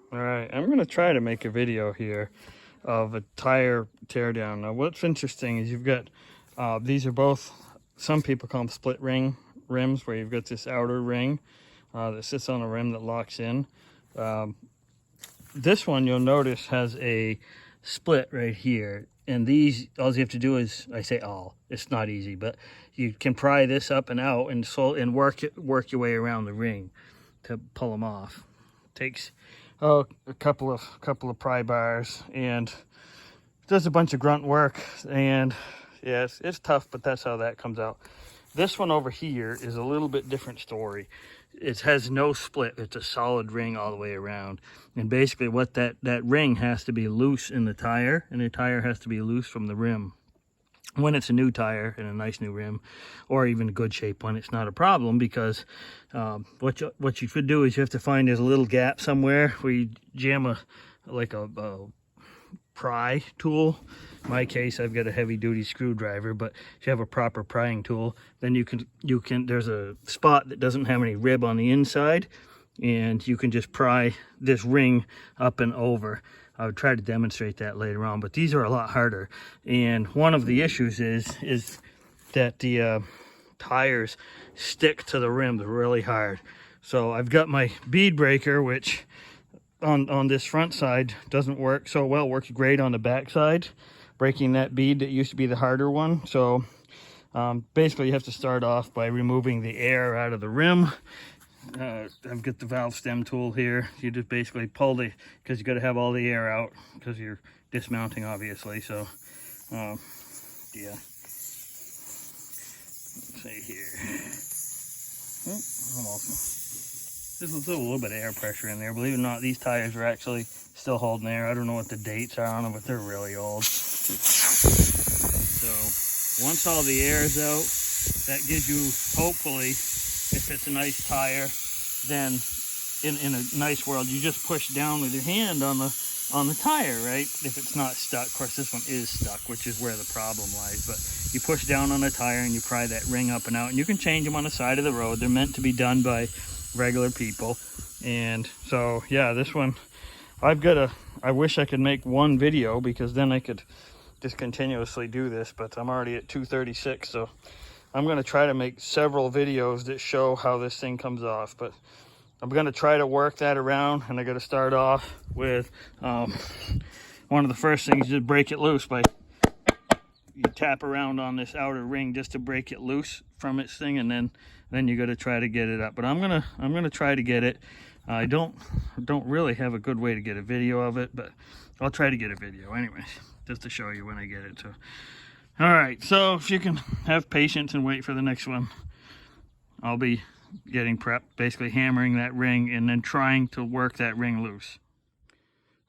All right, I'm going to try to make a video here of a tire teardown. Now, what's interesting is you've got, these are both, some people call them split ring rims, where you've got this outer ring that sits on a rim that locks in. This one, you'll notice, has a split right here. And these, all you have to do is, I say all, it's not easy, but you can pry this up and out and work your way around the ring to pull them off. Takes a couple of pry bars and does a bunch of grunt work, and yeah, it's tough, but that's how that comes out. This one over here is a little bit different story. It has no split. It's a solid ring all the way around, and basically what that ring has to be loose in the tire, and the tire has to be loose from the rim. When it's a new tire and a nice new rim, or even a good shape one, it's not a problem, because what you should do is you have to find there's a little gap somewhere where you jam a pry tool. In my case, I've got a heavy duty screwdriver, but if you have a proper prying tool, then you can there's a spot that doesn't have any rib on the inside, and you can just pry this ring up and over. I would try to demonstrate that later on, but these are a lot harder. And one of the issues is that the tires stick to the rim really hard. So I've got my bead breaker, which on this front side doesn't work so well, works great on the back side, breaking that bead that used to be the harder one. So basically you have to start off by removing the air out of the rim. I've got the valve stem tool here. You just basically pull because you got to have all the air out because you're dismounting, obviously. So yeah, let's see here. Almost. There's a little bit of air pressure in there. Believe it or not, these tires are actually still holding air. I don't know what the dates are on them, but they're really old. So once all the air is out, that gives you, hopefully, if it's a nice tire, then in a nice world, you just push down with your hand on the tire, right? If it's not stuck. Of course, this one is stuck, which is where the problem lies. But you push down on the tire and you pry that ring up and out, and you can change them on the side of the road. They're meant to be done by regular people. And so, yeah, this one, I wish I could make one video, because then I could just continuously do this, but I'm already at 2:36, so I'm going to try to make several videos that show how this thing comes off, but I'm going to try to work that around. And I got to start off with one of the first things, just break it loose by you tap around on this outer ring just to break it loose from its thing, and then you got to try to get it up. But I'm gonna try to get it. I don't really have a good way to get a video of it, but I'll try to get a video anyways, just to show you when I get it. So all right, so if you can have patience and wait for the next one, I'll be getting prepped, basically hammering that ring and then trying to work that ring loose.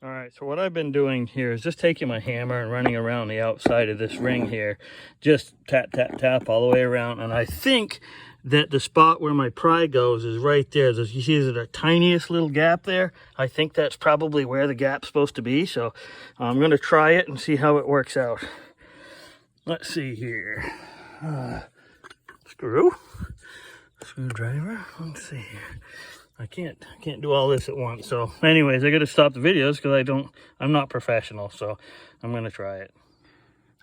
All right, so what I've been doing here is just taking my hammer and running around the outside of this ring here, just tap, tap, tap all the way around. And I think that the spot where my pry goes is right there. You see the tiniest little gap there? I think that's probably where the gap's supposed to be. So I'm going to try it and see how it works out. Let's see here. Screwdriver. Let's see here. I can't do all this at once. So anyways, I got to stop the videos because I'm not professional. So I'm going to try it.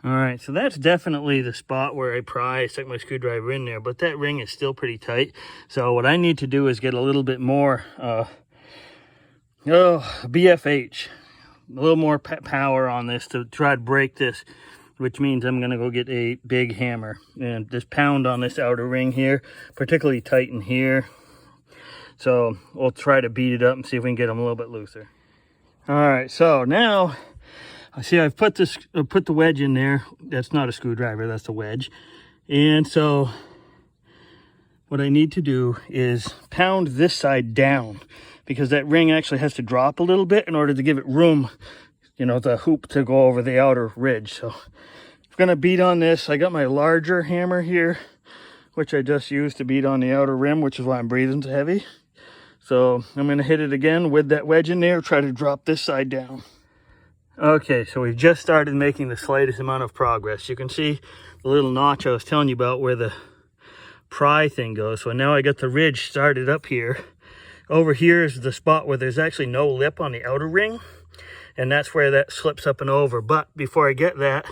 All right, so that's definitely the spot where I pry. I stuck my screwdriver in there, but that ring is still pretty tight. So what I need to do is get a little bit more BFH, a little more power on this to try to break this, which means I'm going to go get a big hammer and just pound on this outer ring here, particularly tight in here. So we'll try to beat it up and see if we can get them a little bit looser. All right, so now I see I've put the wedge in there. That's not a screwdriver, that's a wedge. And so what I need to do is pound this side down, because that ring actually has to drop a little bit in order to give it room, you know, the hoop to go over the outer ridge. So I'm gonna beat on this. I got my larger hammer here, which I just used to beat on the outer rim, which is why I'm breathing so heavy. So I'm gonna hit it again with that wedge in there, try to drop this side down. Okay, so we've just started making the slightest amount of progress. You can see the little notch I was telling you about where the pry thing goes. So now I got the ridge started up here. over here is the spot where there's actually no lip on the outer ring, and that's where that slips up and over. But before I get that,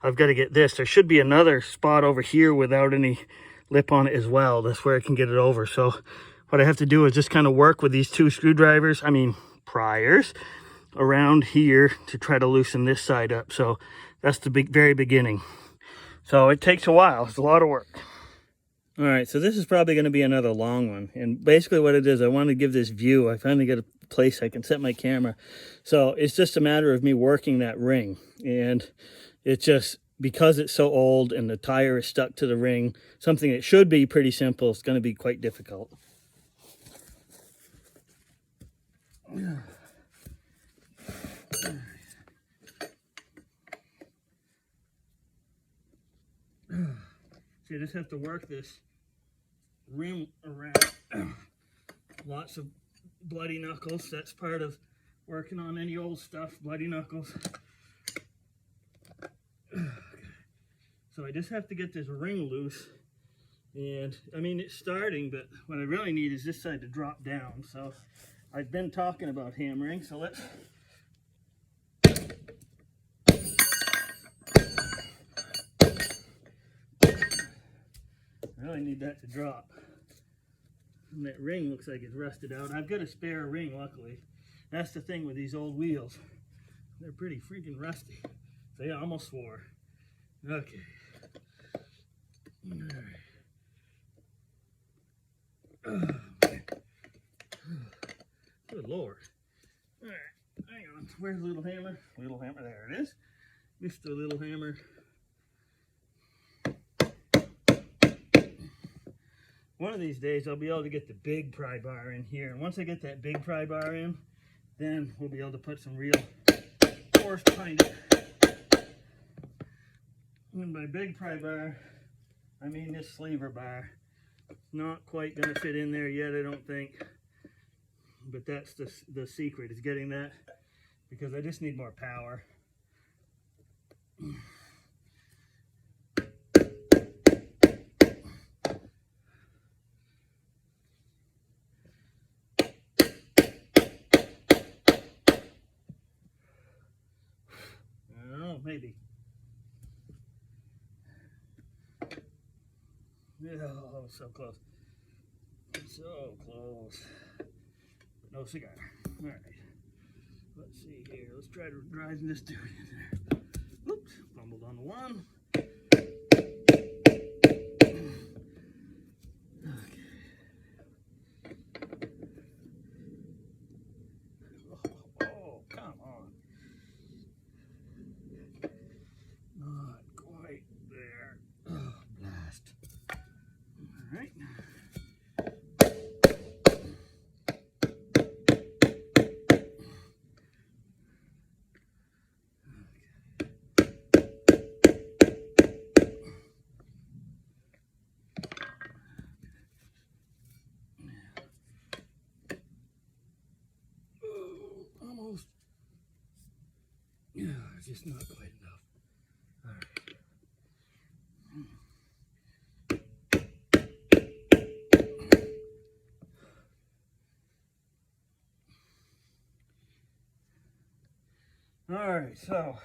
I've got to get this. There should be another spot over here without any lip on it as well. That's where I can get it over. So what I have to do is just kind of work with these 2 screwdrivers, pliers, around here to try to loosen this side up. So that's the very beginning. So it takes a while. It's a lot of work. All right, so this is probably going to be another long one. And basically what it is, I want to give this view. I finally get a place I can set my camera. So it's just a matter of me working that ring. And it's just, because it's so old and the tire is stuck to the ring, something that should be pretty simple, it's going to be quite difficult. So you just have to work this rim around. Lots of bloody knuckles. That's part of working on any old stuff, bloody knuckles. So I just have to get this ring loose. And it's starting, but what I really need is this side to drop down. So I've been talking about hammering, so let's I really need that to drop. And that ring looks like it's rusted out. I've got a spare ring, luckily. That's the thing with these old wheels. They're pretty freaking rusty. So yeah, I almost swore. Okay. All right. Good Lord. All right, hang on. Where's the little hammer? Little hammer, there it is. Mr. Little Hammer. One of these days I'll be able to get the big pry bar in here, and once I get that big pry bar in, then we'll be able to put some real force behind it. And by big pry bar, I mean this sleever bar. It's not quite going to fit in there yet, I don't think, but that's the secret, is getting that, because I just need more power. Maybe. Oh, so close. So close. No cigar. All right. Let's see here. Let's try to drive this dude in there. Oops. Fumbled on the one. Oh, come on. Not quite there. Oh, blast. All right. Almost. Yeah, just not quite enough. All right. All right, so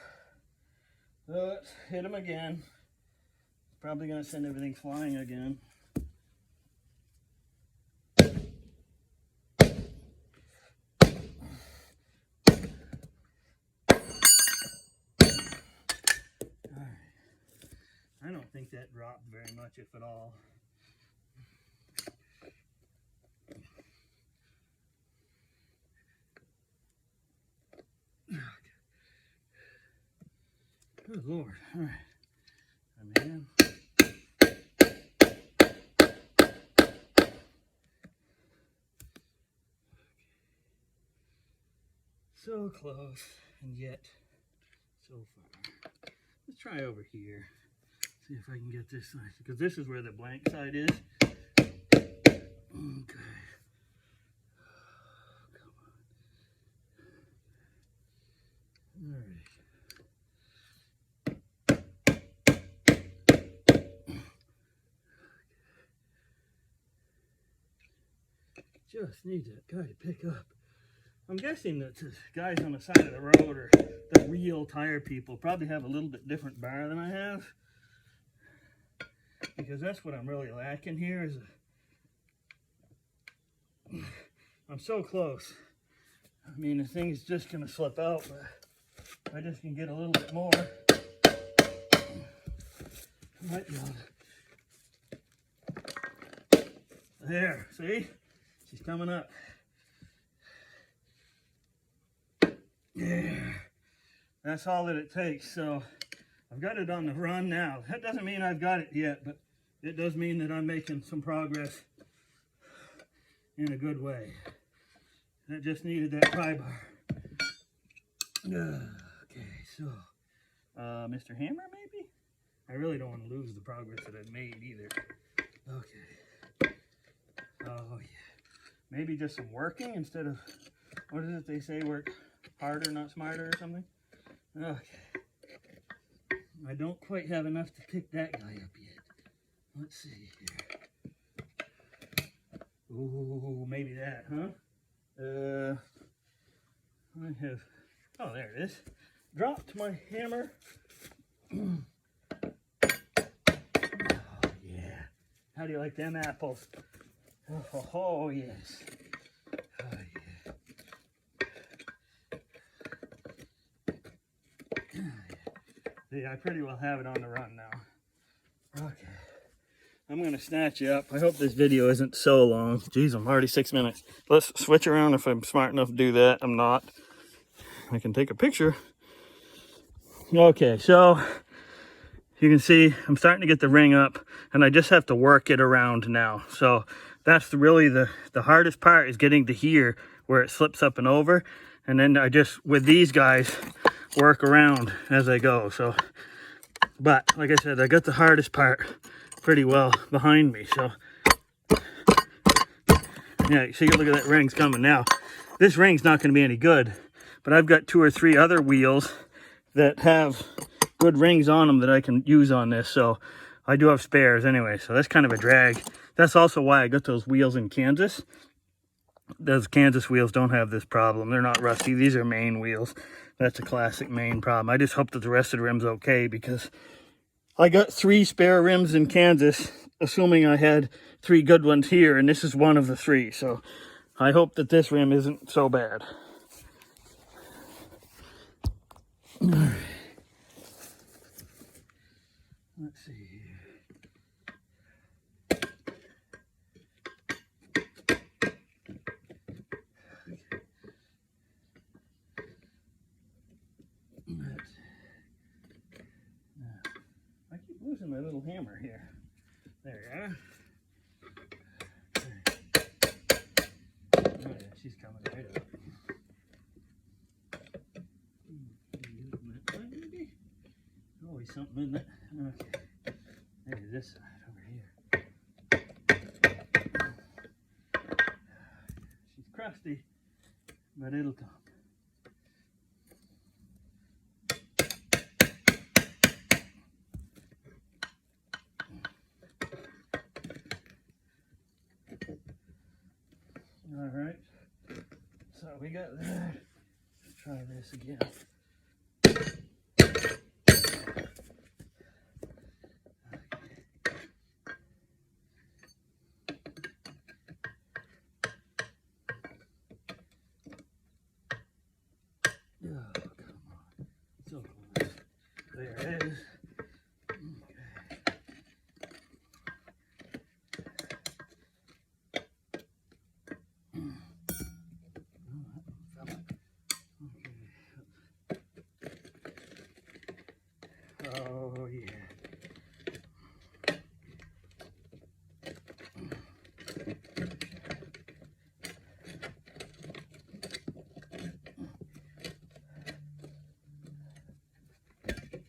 let's hit him again. Probably gonna send everything flying again. I don't think that dropped very much, if at all. Good Lord. All right. I'm in. So close, and yet so far. Let's try over here. See if I can get this side, because this is where the blank side is. Okay. Come on. All right. just need that guy to pick up. I'm guessing that the guys on the side of the road or the real tire people probably have a little bit different bar than I have. Because that's what I'm really lacking here is I'm so close. I mean, the thing's just going to slip out, but I just can get a little bit more. Might be able to. There, see? She's coming up. Yeah, that's all that it takes. So I've got it on the run now. That doesn't mean I've got it yet, but it does mean that I'm making some progress in a good way. That just needed that pry bar. Okay, so Mr. Hammer, maybe? I really don't want to lose the progress that I've made either. Okay. Oh yeah. Maybe just some working instead of, what is it they say, work harder, not smarter or something? Okay. I don't quite have enough to pick that guy up yet. Let's see here. Ooh, maybe that, huh? I have, oh, there it is. Dropped my hammer. Oh, yeah. How do you like them apples? Oh, yes. Oh, yeah. See, I pretty well have it on the run now. Okay. I'm going to snatch you up. I hope this video isn't so long. Jeez, I'm already 6 minutes. Let's switch around if I'm smart enough to do that. I'm not. I can take a picture. Okay, so you can see I'm starting to get the ring up, and I just have to work it around now. So that's really the hardest part, is getting to here where it slips up and over. And then I just, with these guys, work around as I go. So, but like I said, I got the hardest part pretty well behind me. So yeah, see, look at that ring's coming now. This ring's not going to be any good, but I've got 2 or 3 other wheels that have good rings on them that I can use on this. So I do have spares anyway, so that's kind of a drag. That's also why I got those wheels in Kansas. Those Kansas wheels don't have this problem. They're not rusty. These are Maine wheels. That's a classic Maine problem. I just hope that the rest of the rim's okay, because I got 3 spare rims in Kansas, assuming I had 3 good ones here, and this is one of the 3. So I hope that this rim isn't so bad. All right. Let's see here. I keep losing my little hammer here. There you are. Oh yeah, she's coming right up. Maybe? Always something, isn't it? Okay. Maybe this side over here. She's crusty, but it'll come. All right, so we got that. Let's try this again. Oh, come on. So close. There it is. Oh, yeah.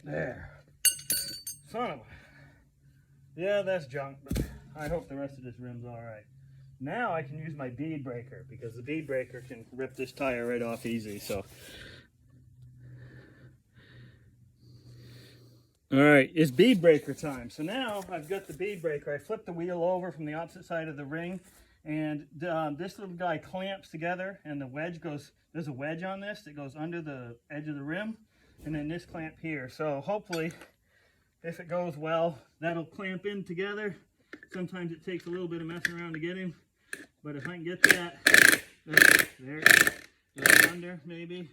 There. Son of a... Yeah, that's junk, but I hope the rest of this rim's all right. Now I can use my bead breaker, because the bead breaker can rip this tire right off easy, so... All right, it's bead breaker time. So now I've got the bead breaker. I flipped the wheel over from the opposite side of the ring, And this little guy clamps together, and the wedge goes, there's a wedge on this that goes under the edge of the rim, and then this clamp here. So hopefully, if it goes well, that'll clamp in together. Sometimes it takes a little bit of messing around to get him, but if I can get that, there, goes under maybe.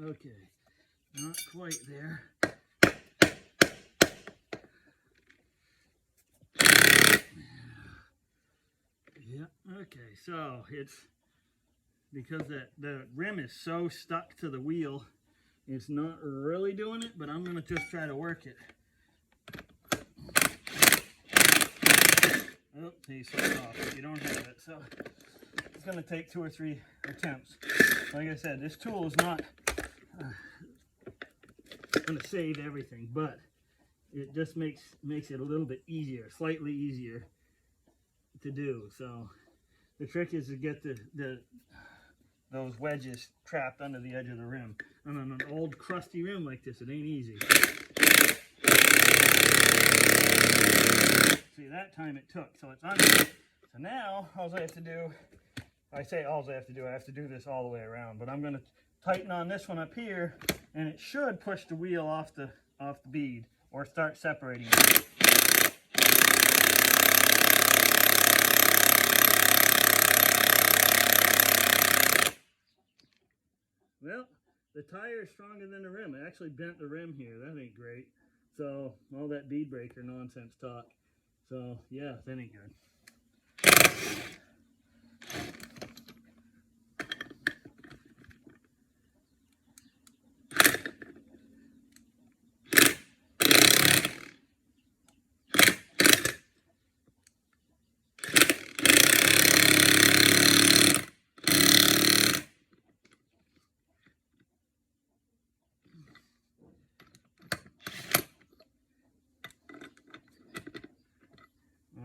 Okay, not quite there. Yeah, okay, so it's because the rim is so stuck to the wheel, it's not really doing it, but I'm going to just try to work it. Oh, he's so soft. You don't have it, so it's going to take 2 or 3 attempts. Like I said, this tool is not going to save everything, but it just makes it a little bit easier, slightly easier to do. So the trick is to get those wedges trapped under the edge of the rim. And on an old crusty rim like this, it ain't easy. See, that time it took, so it's under. So now, all I have to do, I say all I have to do this all the way around, but I'm going to tighten on this one up here, and it should push the wheel off the bead, or start separating it. Well, the tire is stronger than the rim. It actually bent the rim here. That ain't great. So, all that bead breaker nonsense talk. So, yeah, that ain't good.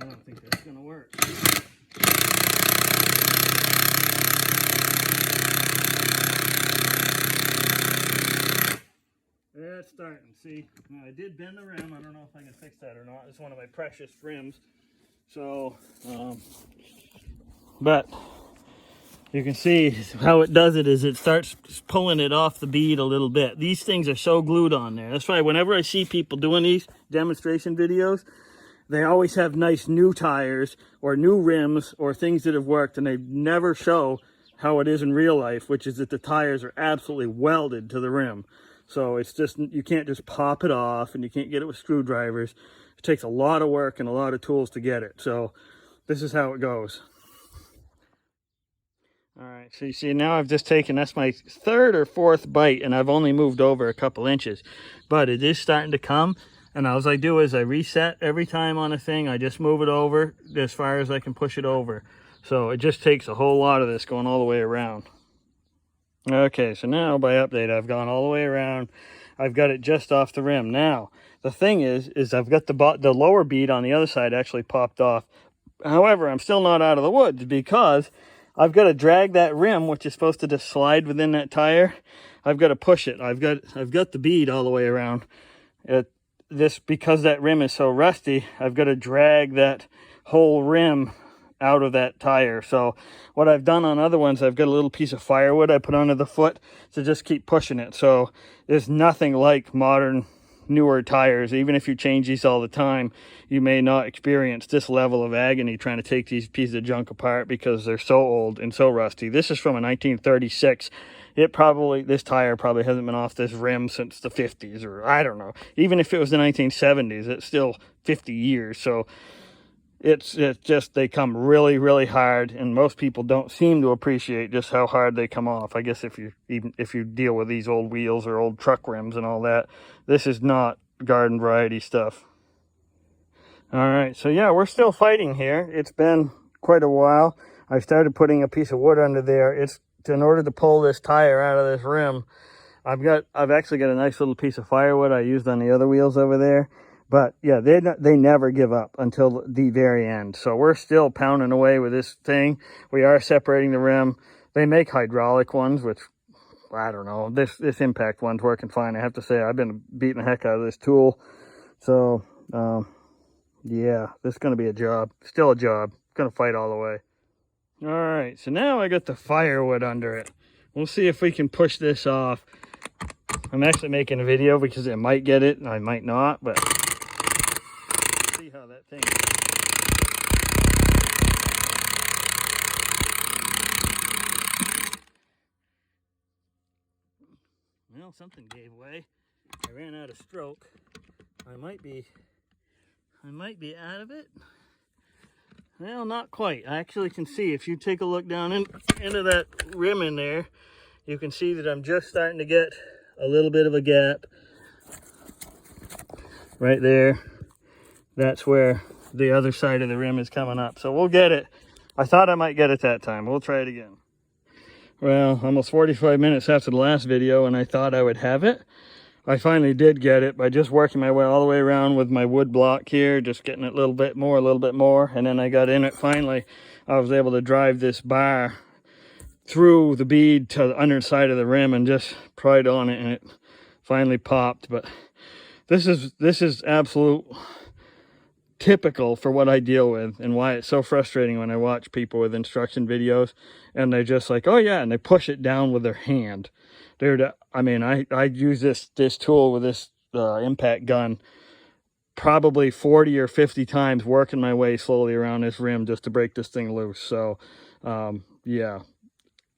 I don't think that's going to work. That's starting. See, now I did bend the rim. I don't know if I can fix that or not. It's one of my precious rims. So, but you can see how it does it is it starts pulling it off the bead a little bit. These things are so glued on there. That's why whenever I see people doing these demonstration videos, they always have nice new tires or new rims or things that have worked, and they never show how it is in real life, which is that the tires are absolutely welded to the rim. So it's just, you can't just pop it off, and you can't get it with screwdrivers. It takes a lot of work and a lot of tools to get it. So this is how it goes. All right, so you see now I've just taken, that's my 3rd or 4th bite, and I've only moved over a couple inches, but it is starting to come. And all I do is I reset every time on a thing. I just move it over as far as I can push it over. So it just takes a whole lot of this going all the way around. Okay, so now by update, I've gone all the way around. I've got it just off the rim. Now, the thing is I've got the lower bead on the other side actually popped off. However, I'm still not out of the woods because I've got to drag that rim, which is supposed to just slide within that tire. I've got to push it. I've got the bead all the way around. Because that rim is so rusty, I've got to drag that whole rim out of that tire. So what I've done on other ones, I've got a little piece of firewood I put under the foot to just keep pushing it. So there's nothing like modern, newer tires. Even if you change these all the time, you may not experience this level of agony trying to take these pieces of junk apart because they're so old and so rusty. This is from a 1936. This tire probably hasn't been off this rim since the 50s, or I don't know. Even if it was the 1970s, it's still 50 years. So it's just, they come really, really hard, and most people don't seem to appreciate just how hard they come off. I guess if you deal with these old wheels or old truck rims and all that, this is not garden variety stuff. All right, so yeah, we're still fighting here. It's been quite a while. I started putting a piece of wood under there. In order to pull this tire out of this rim, I've actually got a nice little piece of firewood I used on the other wheels over there. But yeah, they never give up until the very end. So we're still pounding away with this thing. We are separating the rim. They make hydraulic ones, which I don't know. This impact one's working fine. I have to say I've been beating the heck out of this tool. So Yeah, this is going to be a job. Still a job. Going to fight all the way. All right, so now I got the firewood under it. We'll see if we can push this off. I'm actually making a video because I might get it and I might not, but let's see how that thing well, something gave way. I ran out of stroke. I might be out of it. Well, not quite. I actually can see, if you take a look down into that rim in there, you can see that I'm just starting to get a little bit of a gap right there. That's where the other side of the rim is coming up. So we'll get it. I thought I might get it that time. We'll try it again. Well, almost 45 minutes after the last video, and I thought I would have it. I finally did get it by just working my way all the way around with my wood block here, just getting it a little bit more, and then I got in it finally. I was able to drive this bar through the bead to the underside of the rim and just pried on it, and it finally popped. But this is absolute typical for what I deal with, and why it's so frustrating when I watch people with instruction videos and they're just like, oh yeah, and they push it down with their hand. Dude, I mean, I use this tool with this impact gun probably 40 or 50 times, working my way slowly around this rim just to break this thing loose. So yeah,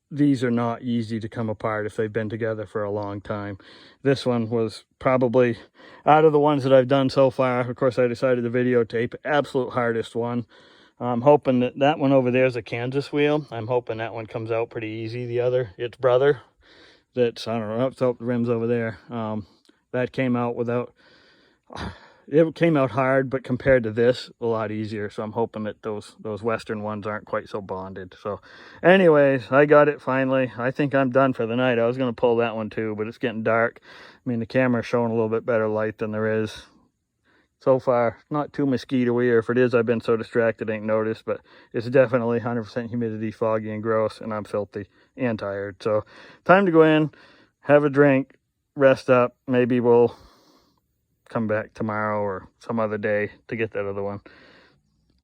these are not easy to come apart if they've been together for a long time. This one was probably, out of the ones that I've done so far, of course I decided to videotape, absolute hardest one. I'm hoping that one over there is a Kansas wheel. I'm hoping that one comes out pretty easy. The other, its brother, that's, I don't know, the rim's over there. That came out without, it came out hard, but compared to this, a lot easier. So I'm hoping that those Western ones aren't quite so bonded. So anyways, I got it finally. I think I'm done for the night. I was going to pull that one too, but it's getting dark. I mean, the camera's showing a little bit better light than there is. So far, not too mosquito-y, or if it is, I've been so distracted I ain't noticed, but it's definitely 100% humidity, foggy and gross, and I'm filthy and tired. So time to go in, have a drink, rest up. Maybe we'll come back tomorrow or some other day to get that other one.